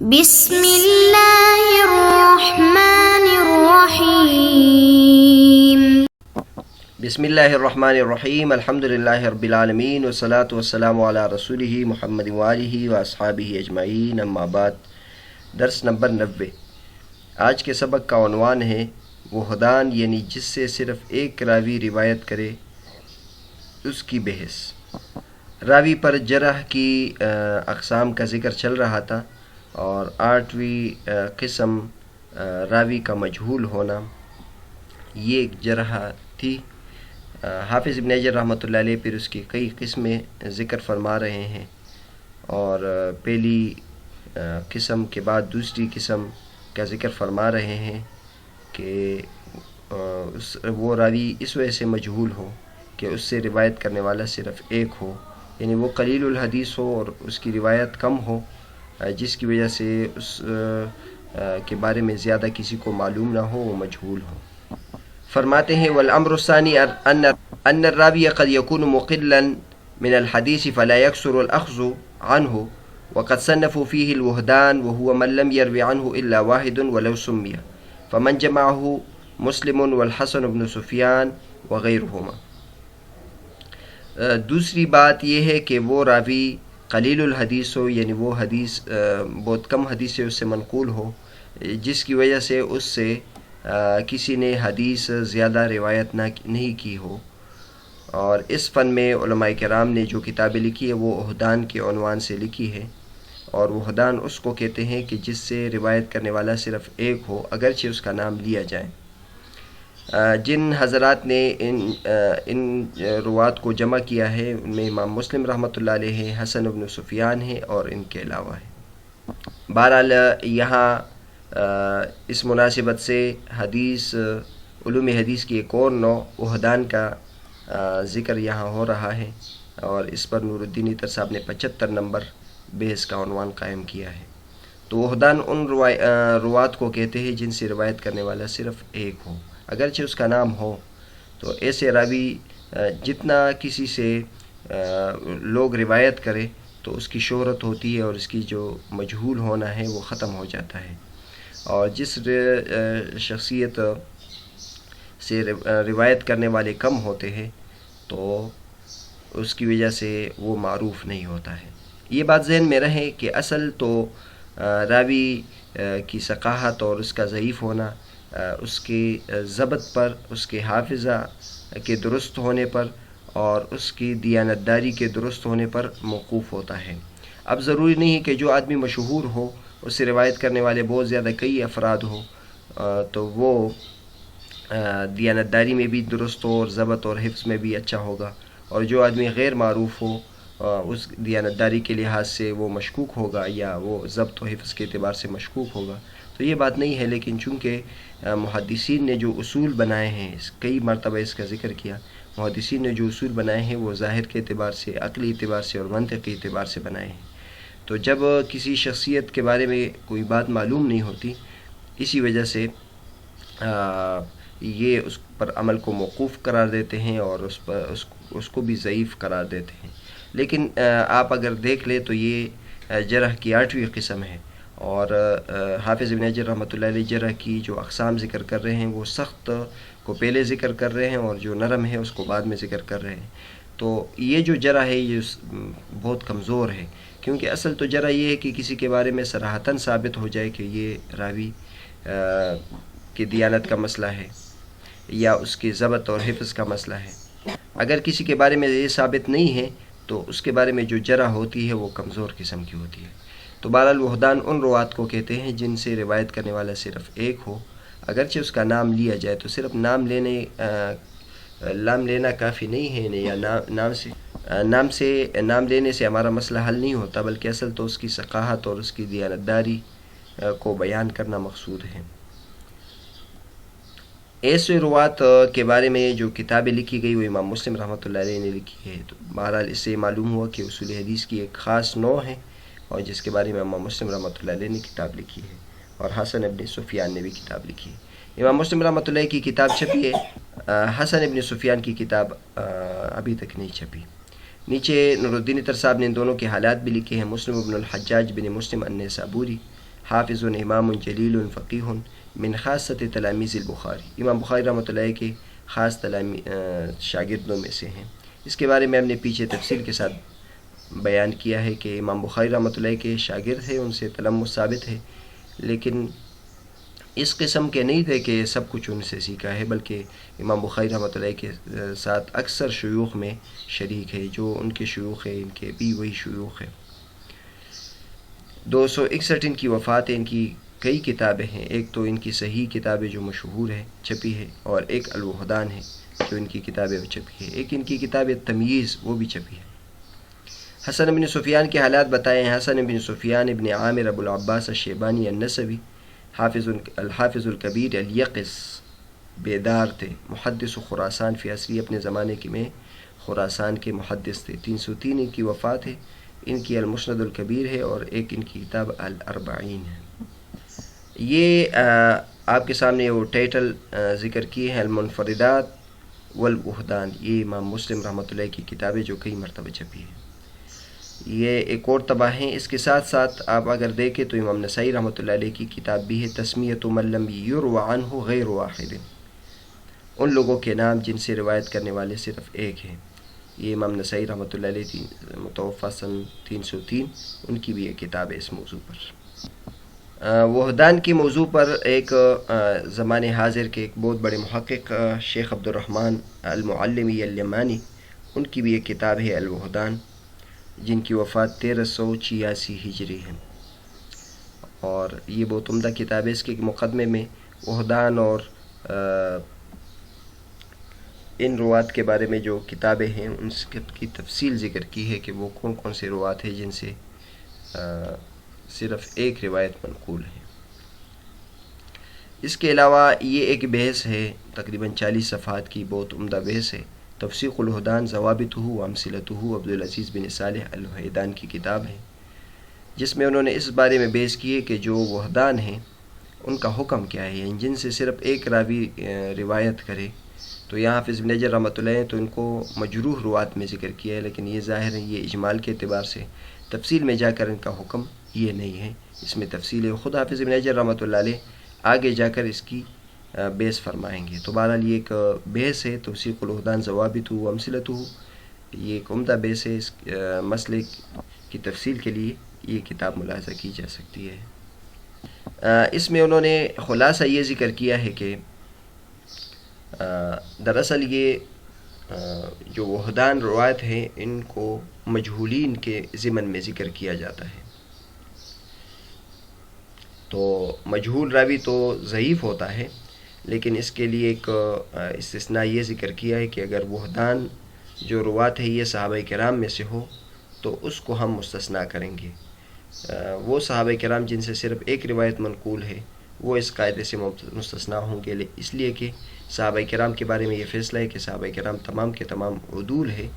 بسم اللہ الرحمن الرحیم۔ بسم اللہ الرحمن الرحیم، الحمدللہ رب العالمین والصلاة والسلام علی رسولہ محمد وآلہ واصحابہ اجمعین، اما بعد۔ درس نمبر 90۔ آج کے سبق کا عنوان ہے وحدان، یعنی جس سے صرف ایک راوی روایت کرے اس کی بحث۔ راوی پر جرح کی اقسام کا ذکر چل رہا تھا، اور 8ویں قسم راوی کا مجہول ہونا، یہ ایک جرح تھی۔ حافظ ابن حجر رحمۃ اللہ علیہ پھر اس کی کئی قسمیں ذکر فرما رہے ہیں، اور پہلی قسم کے بعد دوسری قسم کا ذکر فرما رہے ہیں کہ وہ راوی اس وجہ سے مجہول ہو کہ اس سے روایت کرنے والا صرف ایک ہو، یعنی وہ قلیل الحدیث ہو اور اس کی روایت کم ہو، جس کی وجہ سے اس کے بارے میں زیادہ کسی کو معلوم نہ ہو، وہ مجہول ہو۔ فرماتے ہیں والامر الثانی ان الراوی قد يكون مقلا من الحديث فلا يكثر الاخذ عنه، وقد صنفوا فيه الوهدان وهو من لم يروي عنه الا واحد ولو سمي، فمن جمعه مسلم والحسن بن سفیان وغیرهما۔ دوسری بات یہ ہے کہ وہ راوی قلیل الحدیث ہو، یعنی وہ حدیث بہت کم حدیث سے اس سے منقول ہو، جس کی وجہ سے اس سے کسی نے حدیث زیادہ روایت نہیں کی ہو۔ اور اس فن میں علماء کرام نے جو کتابیں لکھی ہے وہ وحدان کے عنوان سے لکھی ہے، اور وحدان اس کو کہتے ہیں کہ جس سے روایت کرنے والا صرف ایک ہو، اگرچہ اس کا نام لیا جائے۔ جن حضرات نے ان روات کو جمع کیا ہے ان میں امام مسلم رحمۃ اللہ علیہ ہے، حسن بن سفیان ہے، اور ان کے علاوہ ہے۔ بہرحال یہاں اس مناسبت سے علوم حدیث کی ایک اور نوع وحدان کا ذکر یہاں ہو رہا ہے، اور اس پر نور الدین عطر صاحب نے 75 نمبر بحث کا عنوان قائم کیا ہے۔ تو وحدان ان روات کو کہتے ہیں جن سے روایت کرنے والا صرف ایک ہو، اگرچہ اس کا نام ہو۔ تو ایسے راوی جتنا کسی سے لوگ روایت کرے تو اس کی شہرت ہوتی ہے، اور اس کی جو مجہول ہونا ہے وہ ختم ہو جاتا ہے، اور جس شخصیت سے روایت کرنے والے کم ہوتے ہیں تو اس کی وجہ سے وہ معروف نہیں ہوتا ہے۔ یہ بات ذہن میں رہے کہ اصل تو راوی کی ثقافت اور اس کا ضعیف ہونا اس کے ضبط پر، اس کے حافظہ کے درست ہونے پر، اور اس کی دیانتداری کے درست ہونے پر موقوف ہوتا ہے۔ اب ضروری نہیں کہ جو آدمی مشہور ہو، اس سے روایت کرنے والے بہت زیادہ کئی افراد ہو، تو وہ دیانتداری میں بھی درست ہو اور ضبط اور حفظ میں بھی اچھا ہوگا، اور جو آدمی غیر معروف ہو اس دیانتداری کے لحاظ سے وہ مشکوک ہوگا، یا وہ ضبط و حفظ کے اعتبار سے مشکوک ہوگا۔ تو یہ بات نہیں ہے، لیکن چونکہ محدثین نے جو اصول بنائے ہیں، کئی مرتبہ اس کا ذکر کیا، محدثین نے جو اصول بنائے ہیں وہ ظاہر کے اعتبار سے، عقلی اعتبار سے اور منطقی اعتبار سے بنائے ہیں۔ تو جب کسی شخصیت کے بارے میں کوئی بات معلوم نہیں ہوتی، اسی وجہ سے یہ اس پر عمل کو موقوف قرار دیتے ہیں، اور اس کو بھی ضعیف قرار دیتے ہیں۔ لیکن آپ اگر دیکھ لیں تو یہ جرح کی 8ویں قسم ہے، اور حافظ ابن حجر رحمۃ اللہ علیہ جرح کی جو اقسام ذکر کر رہے ہیں وہ سخت کو پہلے ذکر کر رہے ہیں، اور جو نرم ہے اس کو بعد میں ذکر کر رہے ہیں۔ تو یہ جو جرح ہے یہ بہت کمزور ہے، کیونکہ اصل تو جرح یہ ہے کہ کسی کے بارے میں صراحتاً ثابت ہو جائے کہ یہ راوی کی دیانت کا مسئلہ ہے، یا اس کی ضبط اور حفظ کا مسئلہ ہے۔ اگر کسی کے بارے میں یہ ثابت نہیں ہے تو اس کے بارے میں جو جرح ہوتی ہے وہ کمزور قسم کی ہوتی ہے۔ تو بہرحال وحدان ان روات کو کہتے ہیں جن سے روایت کرنے والا صرف ایک ہو، اگرچہ اس کا نام لیا جائے تو صرف نام لینا کافی نہیں ہے، یا نام لینے سے ہمارا مسئلہ حل نہیں ہوتا، بلکہ اصل تو اس کی ثقافت اور اس کی دیانتداری کو بیان کرنا مقصود ہے۔ ایسے روات کے بارے میں جو کتابیں لکھی گئی وہ امام مسلم رحمۃ اللہ علیہ نے لکھی ہے۔ تو بہرحال اس سے معلوم ہوا کہ اصول حدیث کی ایک خاص نوع ہے، اور جس کے بارے میں امام مسلم رحمۃ اللہ علیہ نے کتاب لکھی ہے، اور حسن ابن سفیان نے بھی کتاب لکھی ہے۔ امام مسلم رحمۃ اللہ کی کتاب چھپی ہے، حسن ابن سفیان کی کتاب ابھی تک نہیں چھپی۔ نیچے نور الدین عطر صاحب نے ان دونوں کے حالات بھی لکھے ہیں۔ مسلم ابن الحجاج بن مسلم النیسابوری حافظ امام جلیل فقیہ من خاصۃ تلامیذ البخاری، امام بخاری رحمۃ اللہ کے خاص شاگردوں میں سے ہیں۔ اس کے بارے میں ہم نے پیچھے تفصیل کے ساتھ بیان کیا ہے کہ امام بخاری رحمۃ اللہ کے شاگرد ہیں، ان سے تلمذ ثابت ہے، لیکن اس قسم کے نہیں تھے کہ سب کچھ ان سے سیکھا ہے، بلکہ امام بخاری رحمۃ اللہ کے ساتھ اکثر شیوخ میں شریک ہے، جو ان کے شیوخ ہیں ان کے بھی وہی شیوخ ہیں۔ 261 ان کی وفات ہے۔ ان کی کئی کتابیں ہیں، ایک تو ان کی صحیح کتابیں جو مشہور ہے چھپی ہے، اور ایک الوحدان ہے جو ان کی کتابیں چھپی ہے، ایک ان کی کتاب تمییز وہ بھی چھپی ہے۔ حسن بن سفیان کے حالات بتائے ہیں۔ حسن بن سفیان ابن عامر ابو العباس الشیبانی النسبی الحافظ الکبیر الیقظ، بیدار تھے، محدث خراسان فی عصری، اپنے زمانے میں خراسان کے محدث تھے۔ 303 ان کی وفات ہے۔ ان کی المسند الکبیر ہے اور ایک ان کی کتاب الاربعین ہے۔ یہ آپ کے سامنے وہ ٹائٹل ذکر کیے ہیں، المنفردات والوحدان، یہ امام مسلم رحمۃ اللہ کی کتابیں جو کئی مرتبہ چھپی ہیں، یہ ایک اور طبع ہیں۔ اس کے ساتھ ساتھ آپ اگر دیکھیں تو امام نسائی رحمۃ اللہ علیہ کی کتاب بھی ہے، تسمیۃ من لم یروى عنہ غیر واحد، ان لوگوں کے نام جن سے روایت کرنے والے صرف ایک ہیں۔ یہ امام نسائی رحمۃ اللہ علیہ متوفی سن 303، ان کی بھی ایک کتاب ہے اس موضوع پر۔ وحدان کے موضوع پر ایک زمانے حاضر کے ایک بہت بڑے محقق شیخ عبد الرحمن المعلمی الیمانی، ان کی بھی ایک کتاب ہے الوحدان، جن کی وفات 1386 ہجری ہے، اور یہ بہت عمدہ کتاب ہے۔ اس کے مقدمے میں وحدان اور ان روات کے بارے میں جو کتابیں ہیں ان کی تفصیل ذکر کی ہے کہ وہ کون کون سے روات ہیں جن سے صرف ایک روایت منقول ہے۔ اس کے علاوہ یہ ایک بحث ہے تقریباً 40 صفحات کی، بہت عمدہ بحث ہے، تفسیق الوحدان ضوابطہ وامثلتہ، عبدالعزیز بن صالح الوحیدان کی کتاب ہے، جس میں انہوں نے اس بارے میں بحث کی ہے کہ جو وحدان ہیں ان کا حکم کیا ہے، یعنی جن سے صرف ایک راوی روایت کرے، تو یہاں حافظ ابن حجر رحمۃ اللہ تو ان کو مجروح روات میں ذکر کیا ہے، لیکن یہ ظاہر ہے یہ اجمال کے اعتبار سے تفصیل میں جا کر ان کا حکم یہ نہیں ہے، اس میں تفصیل ہے، خود حافظ ابن حجر رحمۃ اللہ علیہ آگے جا کر اس کی بحث فرمائیں گے۔ تو بہرحال یہ ایک بحث ہے، توثیق الوحدان ضوابطہ وامثلتہ، یہ ایک عمدہ بحث ہے، اس مسئلے کی تفصیل کے لیے یہ کتاب ملاحظہ کی جا سکتی ہے۔ اس میں انہوں نے خلاصہ یہ ذکر کیا ہے کہ دراصل یہ جو وحدان روایت ہیں ان کو مجہولین کے ضمن میں ذکر کیا جاتا ہے، تو مجہول راوی تو ضعیف ہوتا ہے، لیکن اس کے لیے ایک استثناء یہ ذکر کیا ہے کہ اگر وحدان جو روات ہے یہ صحابہ کرام میں سے ہو تو اس کو ہم مستثنیٰ کریں گے۔ وہ صحابہ کرام جن سے صرف ایک روایت منقول ہے وہ اس قاعدے سے مستثنیٰ ہوں گے، اس لیے کہ صحابہ کرام کے بارے میں یہ فیصلہ ہے کہ صحابہ کرام تمام کے تمام عدول ہے،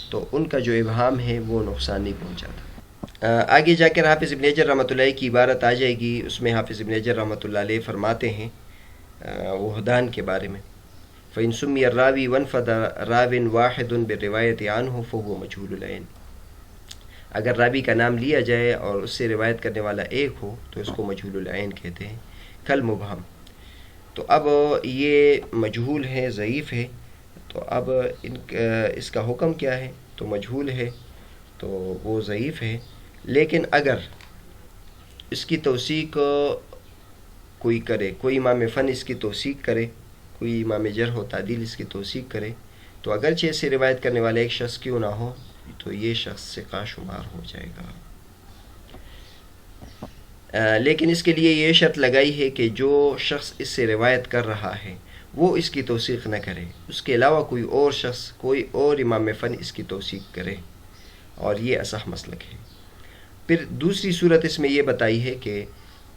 تو ان کا جو ابہام ہے وہ نقصان نہیں پہنچاتا۔ آگے جا کر حافظ ابن حجر رحمۃ اللہ کی عبارت آ جائے گی، اس میں حافظ ابن حجر رحمۃ اللہ علیہ فرماتے ہیں وحدان کے بارے میں، فَإِن سُمِّيَ الرَّاوِي وَانْفَرَدَ رَاوٍ وَاحِدٌ بِالرِّوَایَةِ عَنْهُ فَهُوَ مَجْهُولُ الْعَیْن، اگر راوی کا نام لیا جائے اور اس سے روایت کرنے والا ایک ہو تو اس کو مجہول العین کہتے ہیں، کل مبہم۔ تو اب یہ مجہول ہے، ضعیف ہے، تو اب اس کا حکم کیا ہے؟ تو مجہول ہے تو وہ ضعیف ہے، لیکن اگر اس کی توثیق کوئی کرے، کوئی امام فن اس کی توثیق کرے، کوئی امام جرح و تعدیل اس کی توثیق کرے، تو اگرچہ سے روایت کرنے والا ایک شخص کیوں نہ ہو تو یہ شخص ثقہ شمار ہو جائے گا۔ لیکن اس کے لیے یہ شرط لگائی ہے کہ جو شخص اس سے روایت کر رہا ہے وہ اس کی توثیق نہ کرے، اس کے علاوہ کوئی اور شخص، کوئی اور امام فن اس کی توثیق کرے، اور یہ اصح مسلک ہے۔ پھر دوسری صورت اس میں یہ بتائی ہے کہ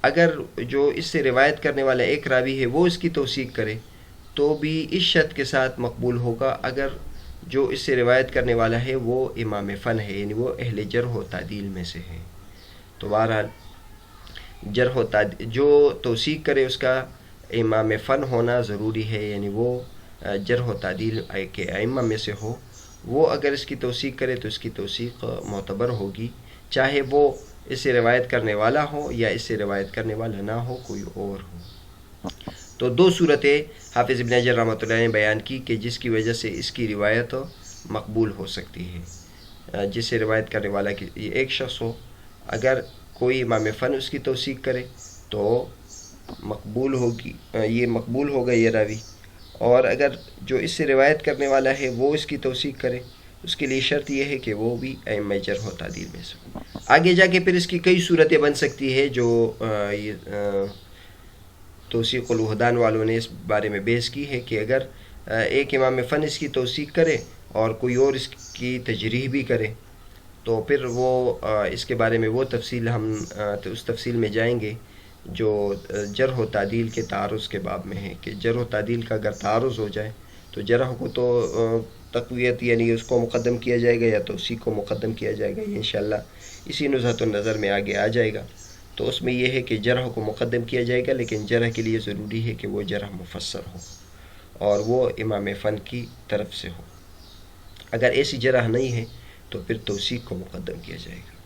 اگر جو اس سے روایت کرنے والا ایک راوی ہے وہ اس کی توثیق کرے تو بھی اس شرط کے ساتھ مقبول ہوگا اگر جو اس سے روایت کرنے والا ہے وہ امام فن ہے، یعنی وہ اہل جرح و تعدیل میں سے ہے۔ تو بہرحال جرح و تعدیل جو توثیق کرے اس کا امام فن ہونا ضروری ہے، یعنی وہ جرح و تعدیل کے ائمہ میں سے ہو، وہ اگر اس کی توثیق کرے تو اس کی توثیق معتبر ہوگی، چاہے وہ اس سے روایت کرنے والا ہو یا اس سے روایت کرنے والا نہ ہو، کوئی اور ہو۔ تو دو صورتیں حافظ ابن حجر رحمۃ اللہ نے بیان کی کہ جس کی وجہ سے اس کی روایت مقبول ہو سکتی ہے۔ جس سے روایت کرنے والا ایک شخص ہو، اگر کوئی امام فن اس کی توثیق کرے تو مقبول ہوگی، یہ مقبول ہوگا یہ راوی، اور اگر جو اس سے روایت کرنے والا ہے وہ اس کی توثیق کرے، اس کے لیے شرط یہ ہے کہ وہ بھی ائمہ جرح و تعدیل میں سے ہو۔ آگے جا کے پھر اس کی کئی صورتیں بن سکتی ہے جو توثیق الوحدان والوں نے اس بارے میں بحث کی ہے کہ اگر ایک امام فن اس کی توثیق کرے اور کوئی اور اس کی تجریح بھی کرے تو پھر وہ اس کے بارے میں وہ تفصیل ہم اس تفصیل میں جائیں گے جو جرح و تعدیل کے تعارض کے باب میں ہے، کہ جرح و تعدیل کا اگر تعارض ہو جائے تو جرح کو تو تقویت یعنی اس کو مقدم کیا جائے گا یا توثیق کو مقدم کیا جائے گا، یہ انشاءاللہ اسی نزہۃ النظر میں آگے آ جائے گا۔ تو اس میں یہ ہے کہ جرح کو مقدم کیا جائے گا، لیکن جرح کے لیے ضروری ہے کہ وہ جرح مفسر ہو اور وہ امام فن کی طرف سے ہو۔ اگر ایسی جرح نہیں ہے تو پھر توثیق کو مقدم کیا جائے گا۔